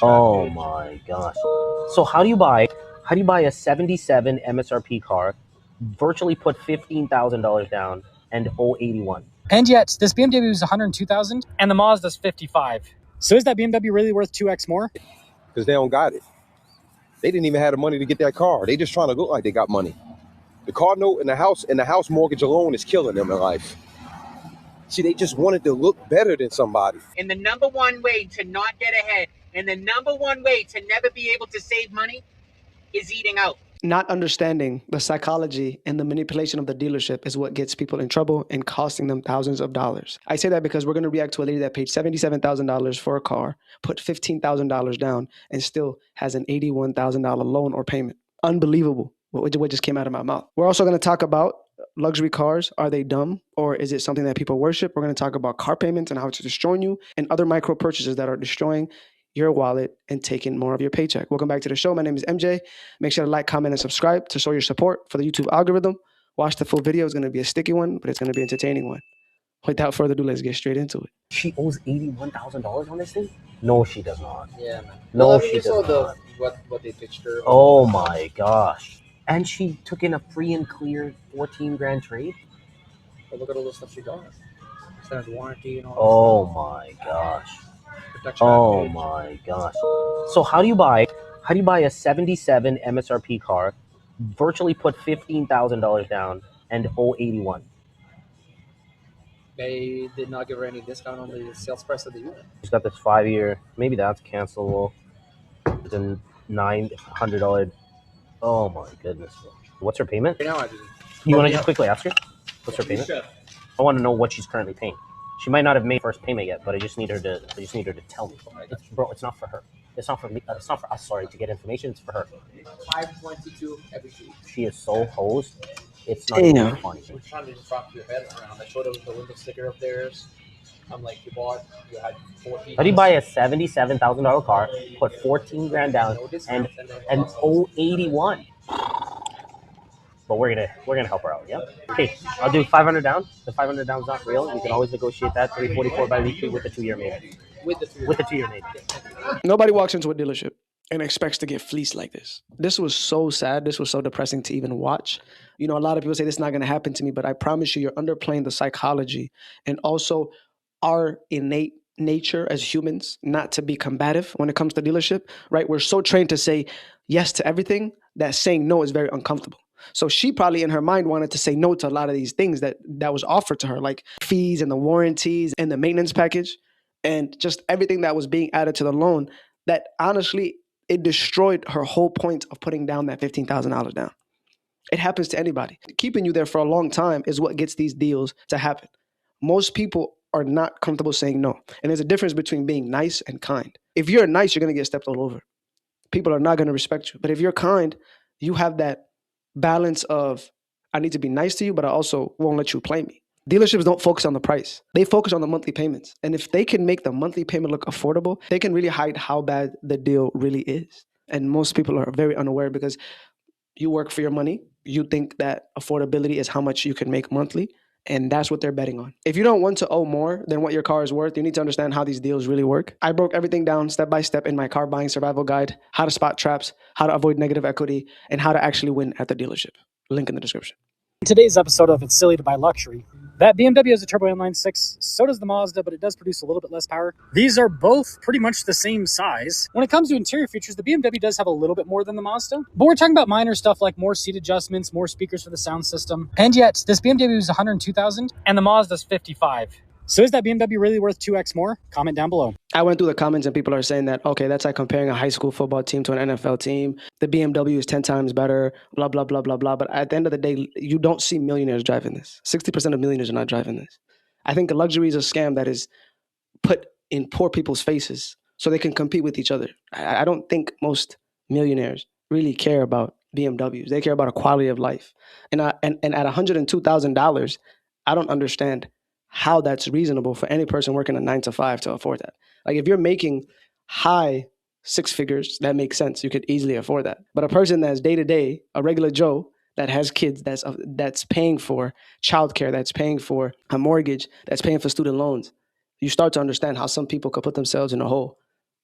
Oh my gosh. So how do you buy a 77 MSRP car, virtually put $15,000 down, and owe 81? And yet, this BMW is $102,000 and the Mazda's $55,000. So is that BMW really worth 2x more? Because they don't got it. They didn't even have the money to get that car. They just trying to look like they got money. The car note and the house mortgage alone is killing them in life. See, they just wanted to look better than somebody. And the number one way to not get ahead and the number one way to never be able to save money is eating out. Not understanding the psychology and the manipulation of the dealership is what gets people in trouble and costing them thousands of dollars. I say that because we're going to react to a lady that paid $77,000 for a car, put $15,000 down, and still has an $81,000 loan or payment. Unbelievable what just came out of my mouth. We're also going to talk about luxury cars. Are they dumb, or is it something that people worship? We're going to talk about car payments and how it's destroying you, and other micro purchases that are destroying your wallet and taking more of your paycheck. Welcome back to the show. My name is MJ. Make sure to like, comment, and subscribe to show your support for the YouTube algorithm. Watch the full video. It's going to be a sticky one, but it's going to be an entertaining one. Without further ado, let's get straight into it. She owes $81,000 on this thing? No, she does not. Yeah, man. No, well, she does not. What they pitched her. Oh my gosh. And she took in a free and clear 14 grand trade? But look at all the stuff she got. Extended warranty and all. Oh my gosh. Protection Oh package. my gosh. So how do you buy a 77 MSRP car, virtually put $15,000 down, and owe 81? They did not give her any discount on the sales price of the unit. She's got this 5-year, maybe that's cancelable. It's a $900. Oh my goodness. What's her payment? Right now, I just. You want to just quickly ask her? What's her payment? I want to know what she's currently paying. She might not have made first payment yet, but I just need her to tell me. Bro, it's not for her. It's not for me. It's not for us. Sorry, to get information. It's for her. 522 every week. She is so hosed. It's not even funny. I was trying to just wrap your head around. I showed her the window sticker of theirs. I'm like, you had 14. How do you buy a $77,000 car, put 14 grand down, and owe 81? But we're gonna help her out. Yeah. Okay, I'll do 500 down. The 500 down is not real. You can always negotiate that. 344 bi-weekly with the 2-year maybe. With the 2-year maybe. Nobody walks into a dealership and expects to get fleeced like this. This was so sad. This was so depressing to even watch. You know, a lot of people say this is not going to happen to me, but I promise you, you're underplaying the psychology and also our innate nature as humans not to be combative when it comes to dealership, right? We're so trained to say yes to everything that saying no is very uncomfortable. So she probably in her mind wanted to say no to a lot of these things that was offered to her, like fees and the warranties and the maintenance package and just everything that was being added to the loan that honestly, it destroyed her whole point of putting down that $15,000 down. It happens to anybody. Keeping you there for a long time is what gets these deals to happen. Most people are not comfortable saying no. And there's a difference between being nice and kind. If you're nice, you're going to get stepped all over. People are not going to respect you. But if you're kind, you have that balance of, I need to be nice to you, but I also won't let you play me. Dealerships don't focus on the price. They focus on the monthly payments. And if they can make the monthly payment look affordable, they can really hide how bad the deal really is. And most people are very unaware because you work for your money. You think that affordability is how much you can make monthly. And that's what they're betting on. If you don't want to owe more than what your car is worth, you need to understand how these deals really work. I broke everything down step by step in my car buying survival guide, how to spot traps, how to avoid negative equity, and how to actually win at the dealership. Link in the description. In today's episode of It's Silly to Buy Luxury, that BMW has a turbo inline 6, so does the Mazda, but it does produce a little bit less power. These are both pretty much the same size. When it comes to interior features, the BMW does have a little bit more than the Mazda, but we're talking about minor stuff like more seat adjustments, more speakers for the sound system. And yet, this BMW is $102,000 and the Mazda's $55,000. So is that BMW really worth 2x more? Comment down below. I went through the comments and people are saying that, okay, that's like comparing a high school football team to an NFL team. The BMW is 10 times better, blah, blah, blah, blah, blah. But at the end of the day, you don't see millionaires driving this. 60% of millionaires are not driving this. I think luxury is a scam that is put in poor people's faces so they can compete with each other. I don't think most millionaires really care about BMWs. They care about a quality of life. And at $102,000, I don't understand how that's reasonable for any person working a 9-to-5 to afford that. Like if you're making high 6 figures, that makes sense. You could easily afford that. But a person that's day to day, a regular Joe that has kids, that's paying for childcare, that's paying for a mortgage, that's paying for student loans, you start to understand how some people could put themselves in a hole.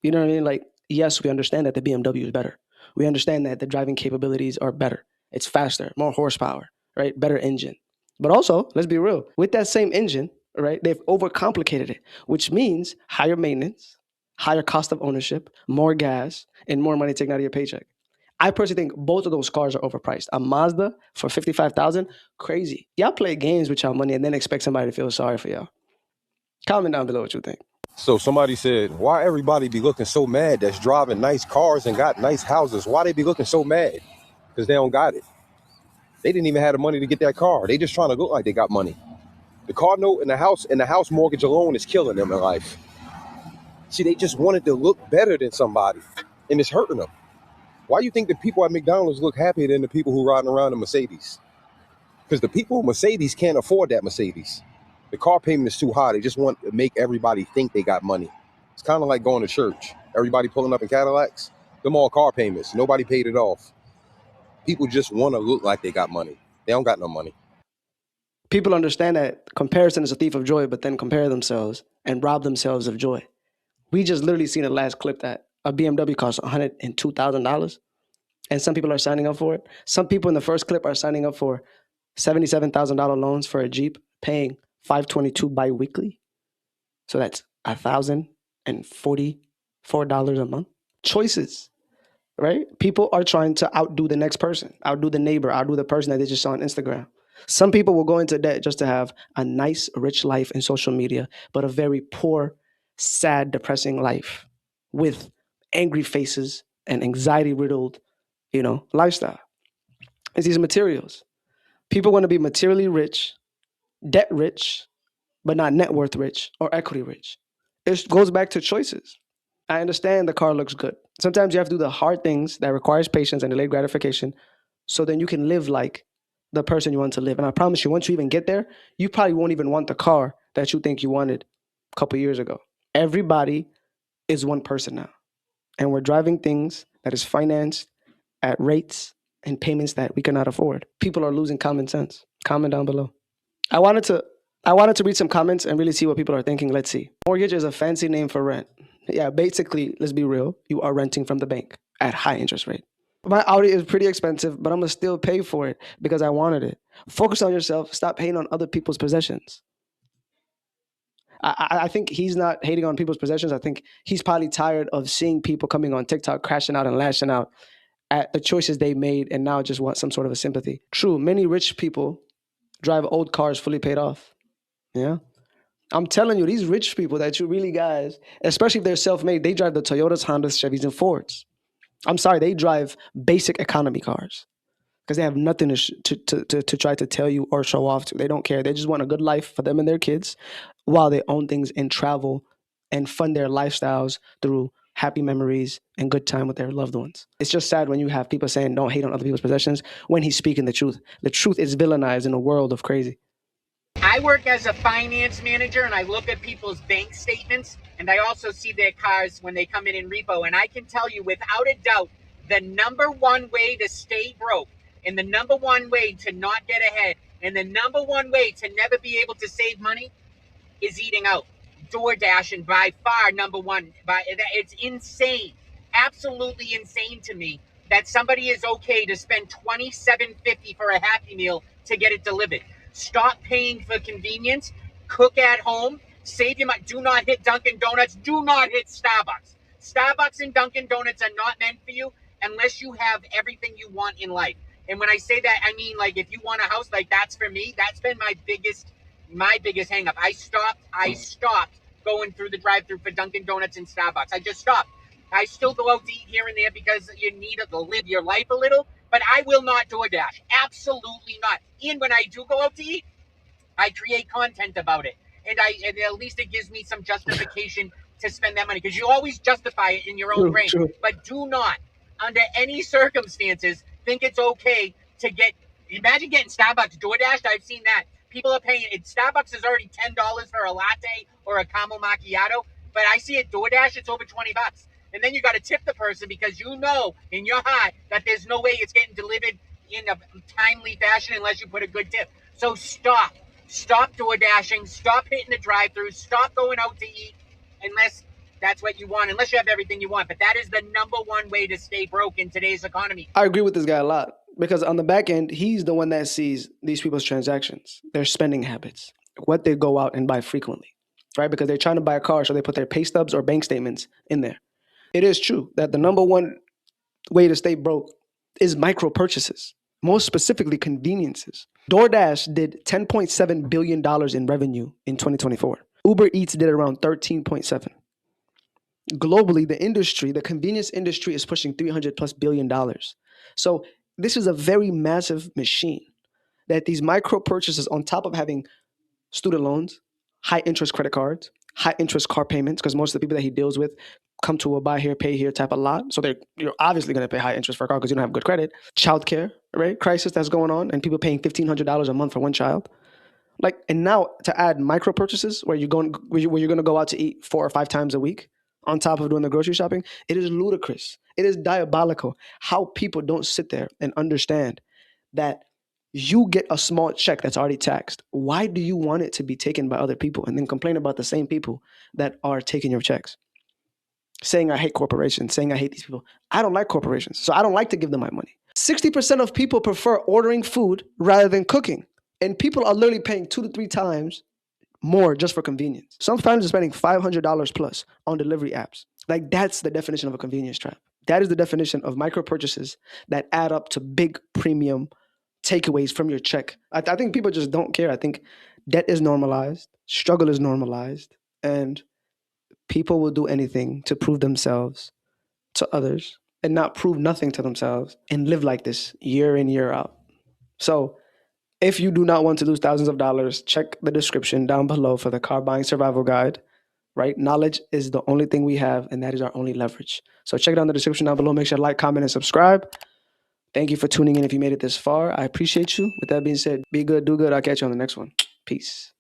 You know what I mean? Like yes, we understand that the BMW is better. We understand that the driving capabilities are better. It's faster, more horsepower, right? Better engine. But also, let's be real, with that same engine, right, they've overcomplicated it, which means higher maintenance, higher cost of ownership, more gas, and more money taken out of your paycheck. I personally think both of those cars are overpriced. A Mazda for 55,000, crazy. Y'all play games with y'all money and then expect somebody to feel sorry for y'all. Comment down below what you think. So somebody said, why everybody be looking so mad that's driving nice cars and got nice houses? Why they be looking so mad? Because they don't got it. They didn't even have the money to get that car. They just trying to look like they got money. The car note and the house mortgage alone is killing them in life. See, they just wanted to look better than somebody, and it's hurting them. Why do you think the people at McDonald's look happier than the people who riding around in Mercedes? Because the people in Mercedes can't afford that Mercedes. The car payment is too high. They just want to make everybody think they got money. It's kind of like going to church. Everybody pulling up in Cadillacs. Them all car payments. Nobody paid it off. People just want to look like they got money. They don't got no money. People understand that comparison is a thief of joy, but then compare themselves and rob themselves of joy. We just literally seen the last clip that a BMW costs $102,000, and some people are signing up for it. Some people in the first clip are signing up for $77,000 loans for a Jeep, paying $522 bi-weekly. So that's $1,044 a month. Choices, right? People are trying to outdo the next person, outdo the neighbor, outdo the person that they just saw on Instagram. Some people will go into debt just to have a nice, rich life in social media, but a very poor, sad, depressing life with angry faces and anxiety-riddled, lifestyle. It's these materials. People want to be materially rich, debt rich, but not net worth rich or equity rich. It goes back to choices. I understand the car looks good. Sometimes you have to do the hard things that requires patience and delayed gratification so then you can live like the person you want to live. And I promise you, once you even get there, you probably won't even want the car that you think you wanted a couple years ago. Everybody is one person now. And we're driving things that is financed at rates and payments that we cannot afford. People are losing common sense. Comment down below. I wanted to read some comments and really see what people are thinking. Let's see. Mortgage is a fancy name for rent. Yeah, basically, let's be real. You are renting from the bank at high interest rate. My Audi is pretty expensive, but I'm going to still pay for it because I wanted it. Focus on yourself. Stop hating on other people's possessions. I think he's not hating on people's possessions. I think he's probably tired of seeing people coming on TikTok, crashing out and lashing out at the choices they made and now just want some sort of a sympathy. True, many rich people drive old cars fully paid off. Yeah. I'm telling you, these rich people that you really guys, especially if they're self-made, they drive the Toyotas, Hondas, Chevys, and Fords. I'm sorry, they drive basic economy cars because they have nothing to try to tell you or show off to. They don't care. They just want a good life for them and their kids while they own things and travel and fund their lifestyles through happy memories and good time with their loved ones. It's just sad when you have people saying don't hate on other people's possessions when he's speaking the truth. The truth is villainized in a world of crazy. I work as a finance manager and I look at people's bank statements and I also see their cars when they come in repo. And I can tell you without a doubt, the number one way to stay broke and the number one way to not get ahead and the number one way to never be able to save money is eating out. DoorDash and by far number one. It's insane, absolutely insane to me that somebody is okay to spend $27.50 for a Happy Meal to get it delivered. Stop paying for convenience. Cook at home. Save your money. Do not hit Dunkin' Donuts. Do not hit Starbucks. Starbucks and Dunkin' Donuts are not meant for you unless you have everything you want in life. And when I say that, I mean like if you want a house, like that's for me. That's been my biggest hang up. I stopped going through the drive-through for Dunkin' Donuts and Starbucks. I just stopped. I still go out to eat here and there because you need to live your life a little, but I will not DoorDash. Absolutely not. And when I do go out to eat, I create content about it. And at least it gives me some justification to spend that money because you always justify it in your own brain. True. But do not, under any circumstances, think it's okay to imagine getting Starbucks DoorDashed. I've seen that. People are paying, Starbucks is already $10 for a latte or a caramel macchiato, but I see it DoorDash, it's over $20. And then you got to tip the person because you know in your heart that there's no way it's getting delivered in a timely fashion unless you put a good tip. So stop DoorDashing, stop hitting the drive-thru, stop going out to eat unless That's what you want, unless you have everything you want. But that is the number one way to stay broke in today's economy. I agree with this guy a lot because on the back end, he's the one that sees these people's transactions, their spending habits, what they go out and buy frequently, right? Because they're trying to buy a car, so they put their pay stubs or bank statements in there. It is true that the number one way to stay broke is micro purchases, most specifically conveniences. DoorDash did $10.7 billion in revenue in 2024. Uber Eats did around 13.7. Globally, the industry, the convenience industry, is pushing $300+ billion. So this is a very massive machine that these micro purchases, on top of having student loans, high interest credit cards, high interest car payments, because most of the people that he deals with come to a buy here, pay here type of lot. So you're obviously going to pay high interest for a car because you don't have good credit. Childcare, right? Crisis that's going on, and people paying $1,500 a month for one child. Like, and now to add micro purchases where you're going to go out to eat 4 or 5 times a week on top of doing the grocery shopping, it is ludicrous. It is diabolical how people don't sit there and understand that you get a small check that's already taxed. Why do you want it to be taken by other people and then complain about the same people that are taking your checks? Saying I hate corporations, saying I hate these people. I don't like corporations, so I don't like to give them my money. 60% of people prefer ordering food rather than cooking. And people are literally paying 2 to 3 times more just for convenience. Some families are spending $500 plus on delivery apps. Like, that's the definition of a convenience trap. That is the definition of micro purchases that add up to big premium takeaways from your check. I think people just don't care. I think debt is normalized, struggle is normalized, and people will do anything to prove themselves to others and not prove nothing to themselves and live like this year in, year out. So if you do not want to lose thousands of dollars, check the description down below for the car buying survival guide, right? Knowledge is the only thing we have, and that is our only leverage. So check it out in the description down below. Make sure to like, comment, and subscribe. Thank you for tuning in if you made it this far. I appreciate you. With that being said, be good, do good. I'll catch you on the next one. Peace.